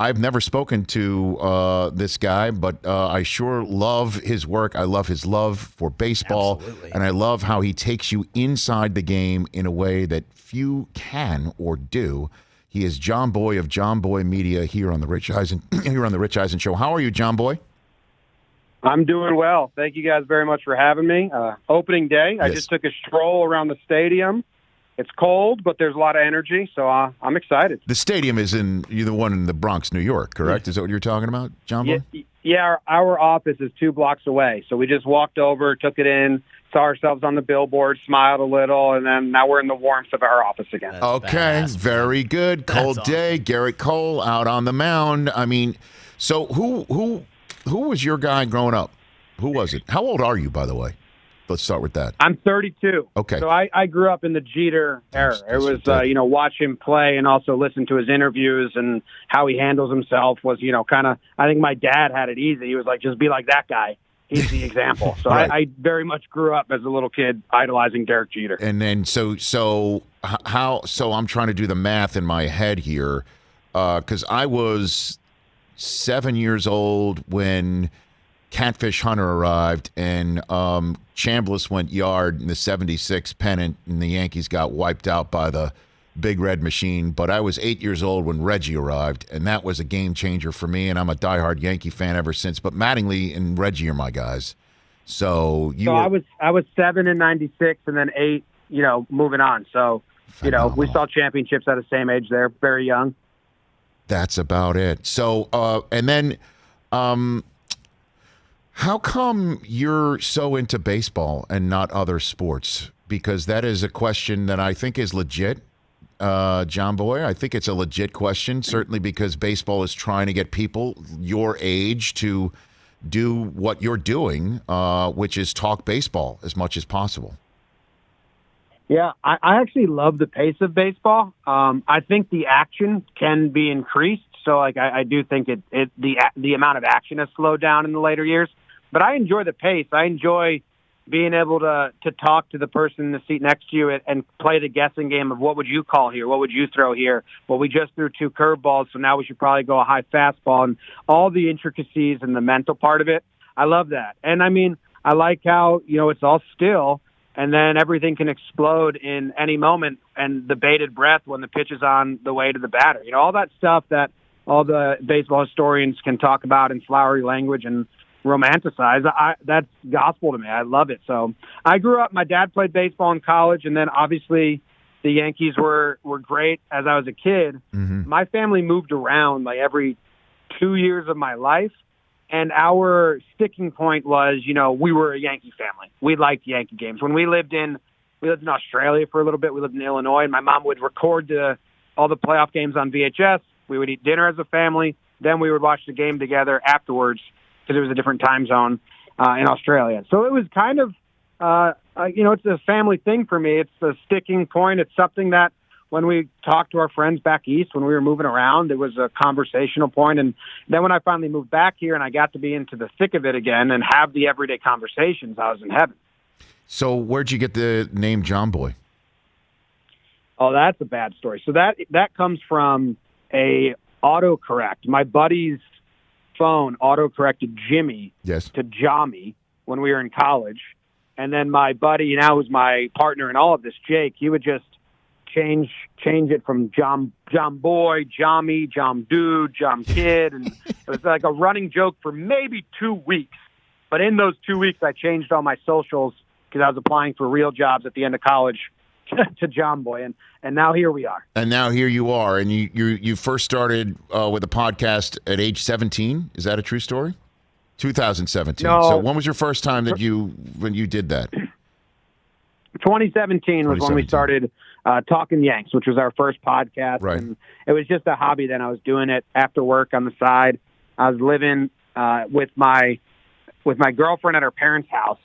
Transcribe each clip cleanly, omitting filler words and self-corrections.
I've never spoken to this guy, but I sure love his work. I love his love for baseball. Absolutely. And I love how he takes you inside the game in a way that few can or do. He is Jomboy of Jomboy Media here on the Rich Eisen Show. How are you, Jomboy? I'm doing well. Thank you guys very much for having me. Opening day, I just took a stroll around the stadium. It's cold, but there's a lot of energy, so I'm excited. The stadium is you're the one in the Bronx, New York, correct? Is that what you're talking about, Jomboy? Yeah, our office is 2 blocks away, so we just walked over, took it in, saw ourselves on the billboard, smiled a little, and then now we're in the warmth of our office again. That's okay, very good. Cold day. Awesome. Garrett Cole out on the mound. I mean, so who was your guy growing up? Who was it? How old are you, by the way? Let's start with that. I'm 32. Okay. So I grew up in the Jeter era. It was, watch him play and also listen to his interviews and how he handles himself was, kind of, I think my dad had it easy. He was like, just be like that guy. He's the example. So right. I very much grew up as a little kid idolizing Derek Jeter. And then so I'm trying to do the math in my head here because I was 7 years old when Catfish Hunter arrived and Chambliss went yard in the 76 pennant and the Yankees got wiped out by the Big Red Machine. But I was 8 years old when Reggie arrived, and that was a game changer for me, and I'm a diehard Yankee fan ever since. But Mattingly and Reggie are my guys. I was 7 in 96 and then 8, moving on. So, phenomenal. We saw championships at the same age there, very young. That's about it. So, and then how come you're so into baseball and not other sports? Because that is a question that I think is legit, Jomboy. I think it's a legit question, certainly because baseball is trying to get people your age to do what you're doing, which is talk baseball as much as possible. Yeah, I actually love the pace of baseball. I think the action can be increased. So, I do think the amount of action has slowed down in the later years. But I enjoy the pace. I enjoy being able to talk to the person in the seat next to you and play the guessing game of what would you call here? What would you throw here? Well, we just threw 2 curveballs, so now we should probably go a high fastball. And all the intricacies and the mental part of it, I love that. And, I like how, it's all still, and then everything can explode in any moment, and the bated breath when the pitch is on the way to the batter. All that stuff that all the baseball historians can talk about in flowery language and romanticize. That's gospel to me. I love it. So I grew up, my dad played baseball in college, and then obviously the Yankees were great as I was a kid. Mm-hmm. My family moved around every 2 years of my life, and our sticking point was, we were a Yankee family. We liked Yankee games. When we lived in Australia for a little bit, we lived in Illinois, and my mom would record all the playoff games on VHS. We would eat dinner as a family. Then we would watch the game together afterwards, because it was a different time zone in Australia. So it was kind of, it's a family thing for me. It's a sticking point. It's something that when we talked to our friends back east, when we were moving around, it was a conversational point. And then when I finally moved back here and I got to be into the thick of it again and have the everyday conversations, I was in heaven. So where'd you get the name Jomboy? Oh, that's a bad story. So that comes from a autocorrect. My buddy's phone auto-corrected Jimmy to Jommy when we were in college. And then my buddy, now who's my partner in all of this, Jake, he would just change it from Jomboy, Jommy, Jom Dude, Jom Kid. And it was like a running joke for maybe 2 weeks. But in those 2 weeks, I changed all my socials because I was applying for real jobs at the end of college to Jomboy, and now here we are. And now here you are, and you first started with a podcast at age 17. Is that a true story? 2017. No. So when was your first time when you did that? 2017 was when we started Talking Yanks, which was our first podcast. Right. And it was just a hobby then. I was doing it after work on the side. I was living with my girlfriend at her parents' house.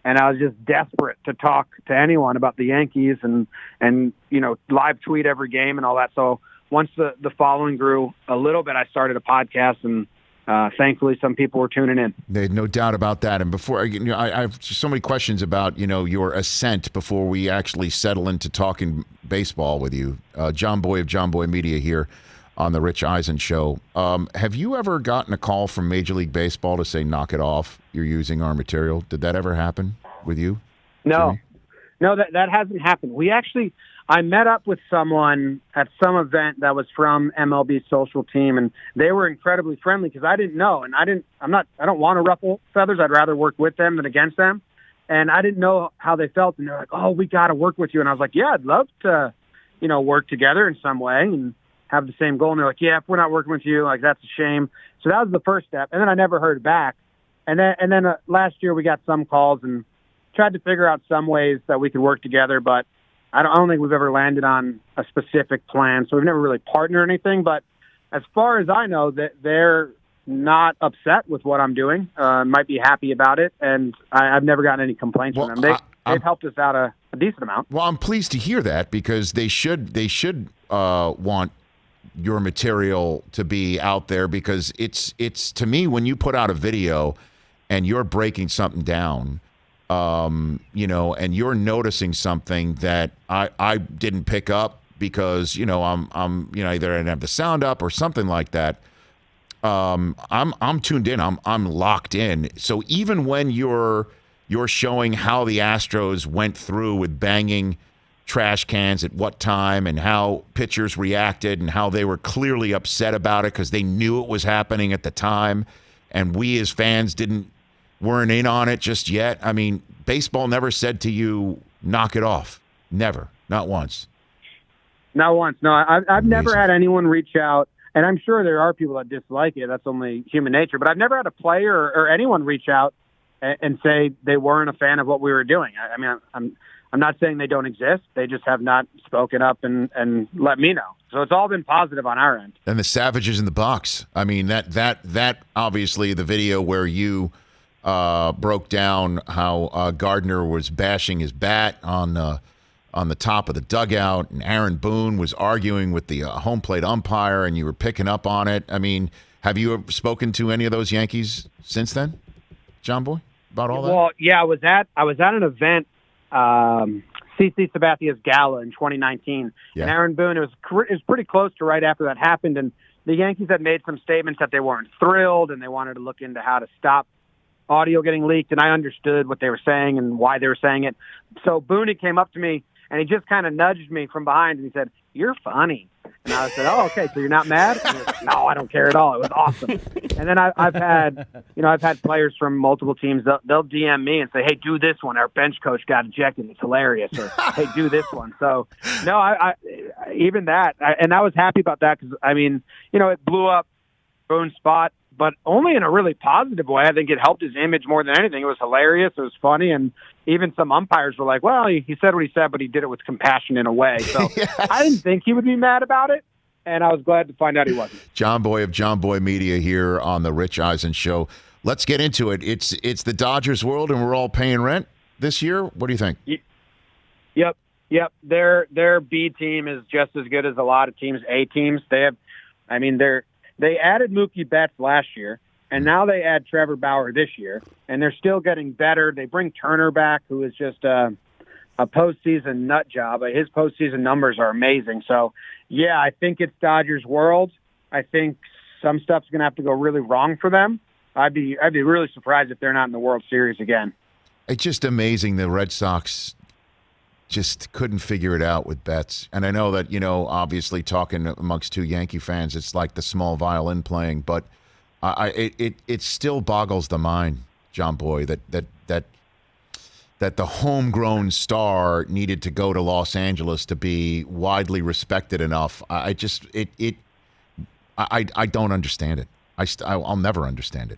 And I was just desperate to talk to anyone about the Yankees and live tweet every game and all that. So once the following grew a little bit, I started a podcast, and thankfully some people were tuning in. There's no doubt about that. And before I have so many questions about your ascent before we actually settle into talking baseball with you. Jomboy of Jomboy Media here. on the Rich Eisen Show. Have you ever gotten a call from Major League Baseball to say, knock it off, you're using our material? Did that ever happen with you? No, Jimmy? no, that hasn't happened. I met up with someone at some event that was from MLB social team, and they were incredibly friendly because I didn't know, and I don't want to ruffle feathers. I'd rather work with them than against them. And I didn't know how they felt, and they're like, "Oh, we got to work with you." And I was like, "Yeah, I'd love to, work together in some way and have the same goal." And they're like, "Yeah, if we're not working with you, like that's a shame." So that was the first step, and then I never heard back. And then last year we got some calls and tried to figure out some ways that we could work together, but I don't think we've ever landed on a specific plan. So we've never really partnered or anything. But as far as I know, that they're not upset with what I'm doing. Might be happy about it, and I've never gotten any complaints from them. They've helped us out a decent amount. Well, I'm pleased to hear that because they should want your material to be out there, because it's to me, when you put out a video and you're breaking something down, and you're noticing something that I didn't pick up because I'm either I didn't have the sound up or something like that. I'm tuned in. I'm locked in. So even when you're showing how the Astros went through with banging trash cans at what time and how pitchers reacted and how they were clearly upset about it because they knew it was happening at the time, and we as fans weren't in on it just yet. I mean, baseball never said to you, knock it off. Never. Not once. Not once. No, I've never had anyone reach out, and I'm sure there are people that dislike it. That's only human nature. But I've never had a player or anyone reach out and say they weren't a fan of what we were doing. I mean, I'm not saying they don't exist. They just have not spoken up and let me know. So it's all been positive on our end. And the savages in the box. I mean, that obviously the video where you broke down how Gardner was bashing his bat on the top of the dugout, and Aaron Boone was arguing with the home plate umpire, and you were picking up on it. I mean, have you spoken to any of those Yankees since then, Jomboy, about all that? Well, yeah, I was at an event, CC Sabathia's gala in 2019, and Aaron Boone. It was pretty close to right after that happened, and the Yankees had made some statements that they weren't thrilled, and they wanted to look into how to stop audio getting leaked, and I understood what they were saying and why they were saying it. So Boone came up to me, and he just kind of nudged me from behind, and he said, "You're funny." And I said, "Oh, okay, so you're not mad?" And he was, "No, I don't care at all. It was awesome." And then I've had players from multiple teams. They'll DM me and say, "Hey, do this one. Our bench coach got ejected. It's hilarious." Or, "Hey, do this one." So, no, I even that, and I was happy about that because, I mean, it blew up Boone's spot, but only in a really positive way. I think it helped his image more than anything. It was hilarious. It was funny. And even some umpires were like, well, he said what he said, but he did it with compassion in a way. So yes. I didn't think he would be mad about it, and I was glad to find out he wasn't. Jomboy of Jomboy Media here on the Rich Eisen Show. Let's get into it. It's the Dodgers world, and we're all paying rent this year. What do you think? Yep. Their B team is just as good as a lot of teams' A teams. They added Mookie Betts last year, and now they add Trevor Bauer this year, and they're still getting better. They bring Turner back, who is just a postseason nut job. His postseason numbers are amazing. So, yeah, I think it's Dodgers world. I think some stuff's going to have to go really wrong for them. I'd be really surprised if they're not in the World Series again. It's just amazing the Red Sox just couldn't figure it out with Betts. And I know that, obviously talking amongst two Yankee fans, it's like the small violin playing, but it still boggles the mind, Jomboy, that the homegrown star needed to go to Los Angeles to be widely respected enough. I don't understand it. I'll never understand it,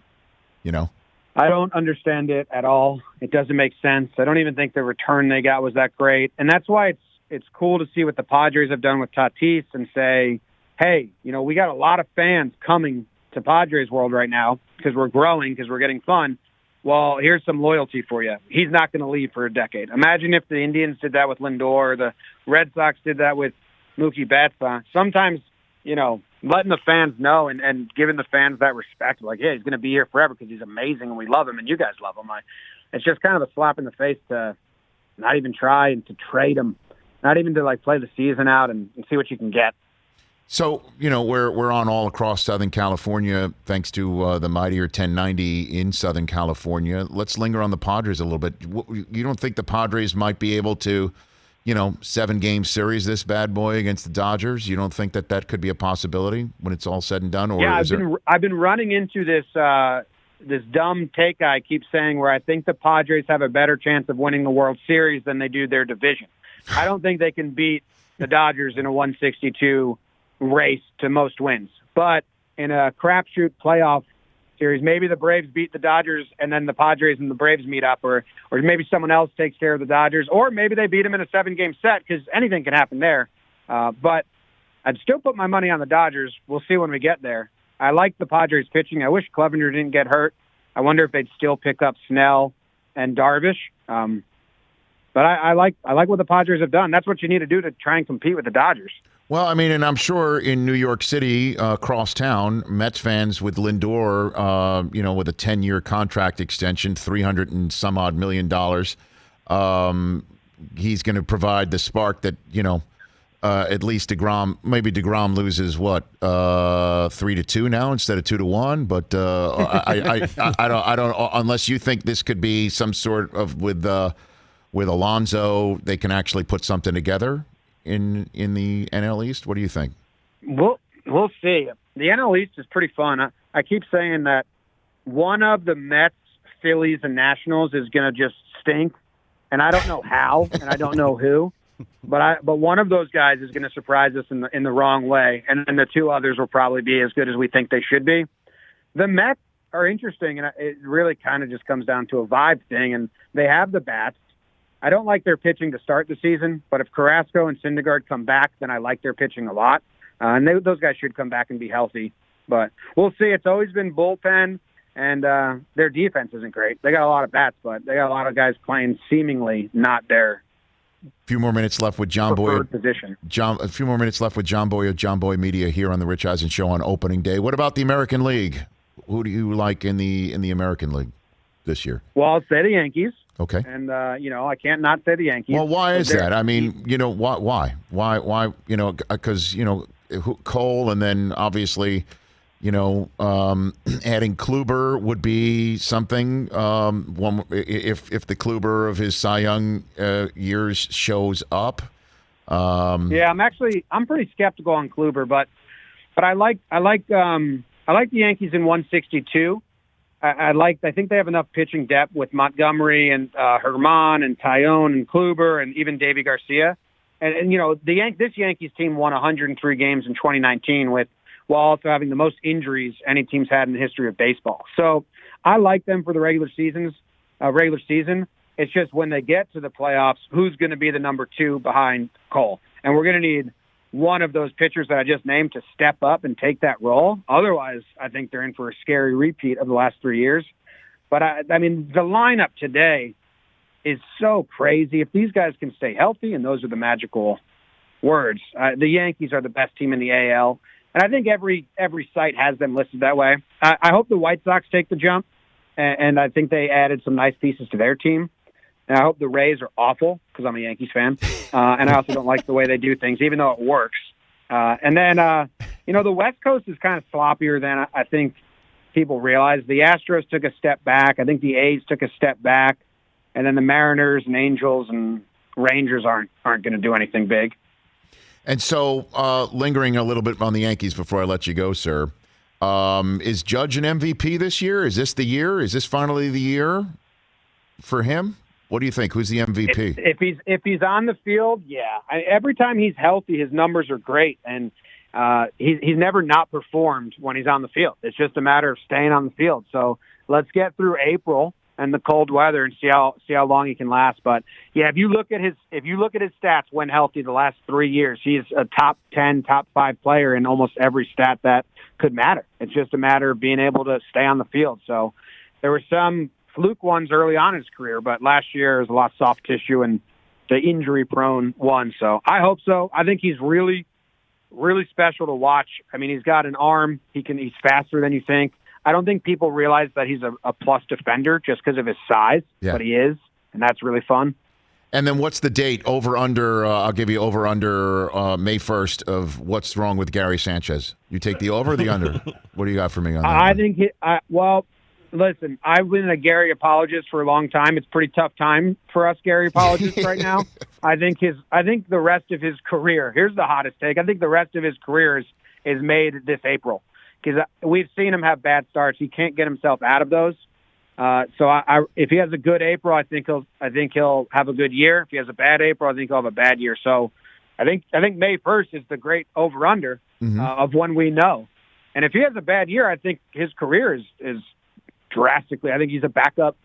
I don't understand it at all. It doesn't make sense. I don't even think the return they got was that great. And that's why it's cool to see what the Padres have done with Tatis and say, hey, we got a lot of fans coming to Padres world right now because we're growing, because we're getting fun. Well, here's some loyalty for you. He's not going to leave for a decade. Imagine if the Indians did that with Lindor, or the Red Sox did that with Mookie Betts. Sometimes, letting the fans know and giving the fans that respect, like, yeah, he's going to be here forever because he's amazing and we love him and you guys love him. It's just kind of a slap in the face to not even try and to trade him, not even to play the season out and see what you can get. So, we're on all across Southern California thanks to the mightier 1090 in Southern California. Let's linger on the Padres a little bit. You don't think the Padres might be able to, 7-game series this bad boy against the Dodgers? You don't think that could be a possibility when it's all said and done? Or yeah, I've been running into this this dumb take I keep saying where I think the Padres have a better chance of winning the World Series than they do their division. I don't think they can beat the Dodgers in a 162 race to most wins. But in a crapshoot playoff series, maybe the Braves beat the Dodgers and then the Padres and the Braves meet up, or maybe someone else takes care of the Dodgers, or maybe they beat them in a 7-game set, because anything can happen there. But I'd still put my money on the Dodgers. We'll see when we get there. I like the Padres pitching. I wish Clevenger didn't get hurt. I wonder if they'd still pick up Snell and Darvish. But I like what the Padres have done. That's what you need to do to try and compete with the Dodgers. Well, I mean, and I'm sure in New York City, across town, Mets fans with Lindor, with a 10-year contract extension, $300 and some odd million, he's going to provide the spark that, at least DeGrom loses what, 3-2 now instead of 2-1. But I don't unless you think this could be some sort of with Alonso, they can actually put something together in the NL East. What do you think? We'll see. The NL East is pretty fun. I keep saying that one of the Mets, Phillies, and Nationals is going to just stink, and I don't know how, and I don't know who, but one of those guys is going to surprise us in the wrong way, and then the two others will probably be as good as we think they should be. The Mets are interesting, and it really kind of just comes down to a vibe thing, and they have the bats. I don't like their pitching to start the season, but if Carrasco and Syndergaard come back, then I like their pitching a lot. And those guys should come back and be healthy. But we'll see. It's always been bullpen, and their defense isn't great. They got a lot of bats, but they got a lot of guys playing seemingly not their few more minutes left with Jomboy. Position. A few more minutes left with Jomboy of Jomboy Media here on the Rich Eisen Show on opening day. What about the American League? Who do you like in the American League this year? Well, I'll say the Yankees. Okay. And, I can't not say the Yankees. Well, why is that? I mean, why? Why, because, Cole and then obviously, adding Kluber would be something. If the Kluber of his Cy Young years shows up. Yeah, I'm pretty skeptical on Kluber, but I like the Yankees in 162. I think they have enough pitching depth with Montgomery and Herman and Tyone and Kluber and even Davy Garcia. And this Yankees team won 103 games in 2019 while also having the most injuries any team's had in the history of baseball. So I like them for the regular season. It's just when they get to the playoffs, who's going to be the number 2 behind Cole? And we're going to need one of those pitchers that I just named to step up and take that role. Otherwise, I think they're in for a scary repeat of the last 3 years. But, I mean, the lineup today is so crazy. If these guys can stay healthy, and those are the magical words, the Yankees are the best team in the AL. And I think every site has them listed that way. I hope the White Sox take the jump, and I think they added some nice pieces to their team. And I hope the Rays are awful, because I'm a Yankees fan. And I also don't like the way they do things, even though it works. And then, the West Coast is kind of sloppier than I think people realize. The Astros took a step back. I think the A's took a step back. And then the Mariners and Angels and Rangers aren't going to do anything big. And so, lingering a little bit on the Yankees before I let you go, sir, is Judge an MVP this year? Is this the year? Is this finally the year for him? What do you think? Who's the MVP? If he's on the field, yeah. Every time he's healthy, his numbers are great, and he's never not performed when he's on the field. It's just a matter of staying on the field. So let's get through April and the cold weather and see how long he can last. But yeah, if you look at his stats when healthy the last 3 years, he's a top 10, top 5 player in almost every stat that could matter. It's just a matter of being able to stay on the field. So there were some fluke ones early on in his career, but last year was a lot of soft tissue and the injury-prone one. So I hope so. I think he's really, really special to watch. I mean, he's got an arm. He's faster than you think. I don't think people realize that he's a plus defender just because of his size, but he is, and that's really fun. And then what's the date? Over under? I'll give you over under May 1st of what's wrong with Gary Sanchez. You take the over or the under? What do you got for me on that? I think well, listen, I've been a Gary apologist for a long time. It's a pretty tough time for us Gary apologists right now. I think the rest of his career. Here's the hottest take. I think the rest of his career is made this April because we've seen him have bad starts. He can't get himself out of those. So if he has a good April, I think he'll have a good year. If he has a bad April, I think he'll have a bad year. So I think May 1st is the great over under of when we know. And if he has a bad year, I think his career is drastically. I think he's a backup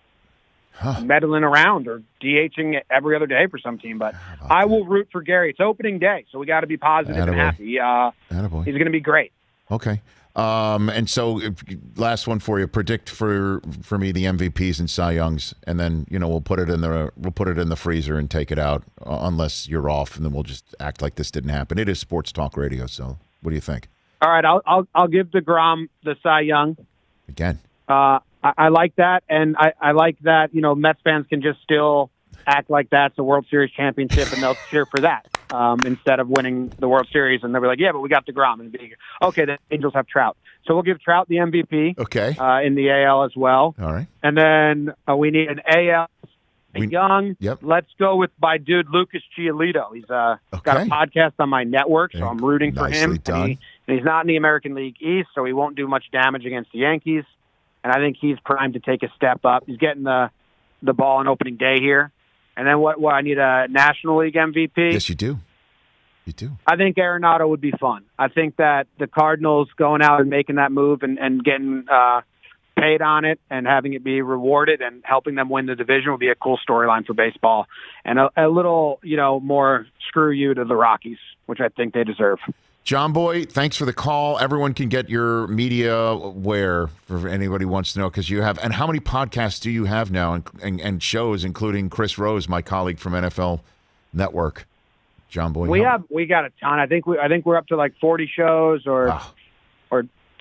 meddling around or DHing every other day for some team. But I will root for Gary. It's opening day, so we got to be positive and happy. He's going to be great. Okay. And so last one for you, predict for me the MVPs and Cy Youngs, and then, we'll put it in the freezer and take it out unless you're off, and then we'll just act like this didn't happen. It is sports talk radio. So what do you think? All right. I'll give DeGrom the Cy Young again. I like that. And I like that, Mets fans can just still act like that's a World Series championship and they'll cheer for that. Instead of winning the World Series, and they'll be like, yeah, but we got DeGrom. And be okay, the Angels have Trout. So we'll give Trout the MVP in the AL as well. All right. And then we need an AL Young. Yep. Let's go with my dude, Lucas Giolito. He's got a podcast on my network, so I'm rooting for him. And he's not in the American League East, so he won't do much damage against the Yankees. And I think he's primed to take a step up. He's getting the ball on opening day here. And then what I need a National League MVP. Yes, you do. You do. I think Arenado would be fun. I think that the Cardinals going out and making that move and getting paid on it and having it be rewarded and helping them win the division would be a cool storyline for baseball. And a little, more screw you to the Rockies, which I think they deserve. Jomboy, thanks for the call. Everyone can get your media where, for anybody who wants to know, because you have. And how many podcasts do you have now and shows, including Chris Rose, my colleague from NFL Network? Jomboy, we got a ton. I think we're up to like 40 shows or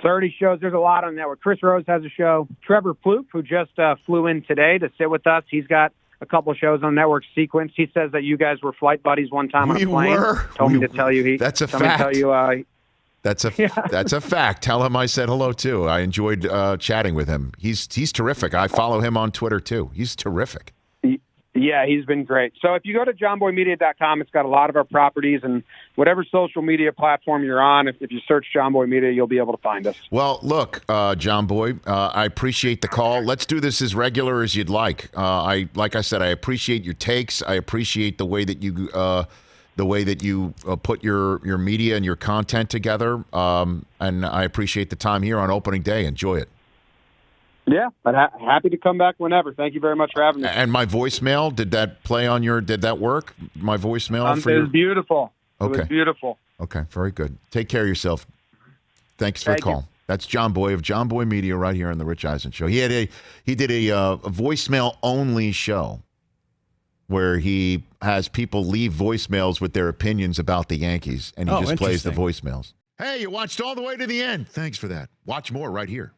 30 shows. There's a lot on the network. Chris Rose has a show. Trevor Plouffe, who just flew in today to sit with us, he's got a couple of shows on network sequence. He says that you guys were flight buddies one time on a plane. Told me to tell you. That's a fact. That's a fact. Tell him I said hello too. I enjoyed chatting with him. He's terrific. I follow him on Twitter too. He's terrific. Yeah, he's been great. So if you go to jomboymedia.com, it's got a lot of our properties and whatever social media platform you're on. If you search Jomboy Media, you'll be able to find us. Well, look, Jomboy, I appreciate the call. Let's do this as regular as you'd like. Like I said, I appreciate your takes. I appreciate the way that you put your media and your content together. And I appreciate the time here on opening day. Enjoy it. Yeah, but happy to come back whenever. Thank you very much for having me. And my voicemail, did that work? My voicemail? It was beautiful. Okay. It was beautiful. Okay, very good. Take care of yourself. Thanks for the call. That's Jomboy of Jomboy Media right here on the Rich Eisen Show. He did a voicemail only show where he has people leave voicemails with their opinions about the Yankees, and he just plays the voicemails. Hey, you watched all the way to the end. Thanks for that. Watch more right here.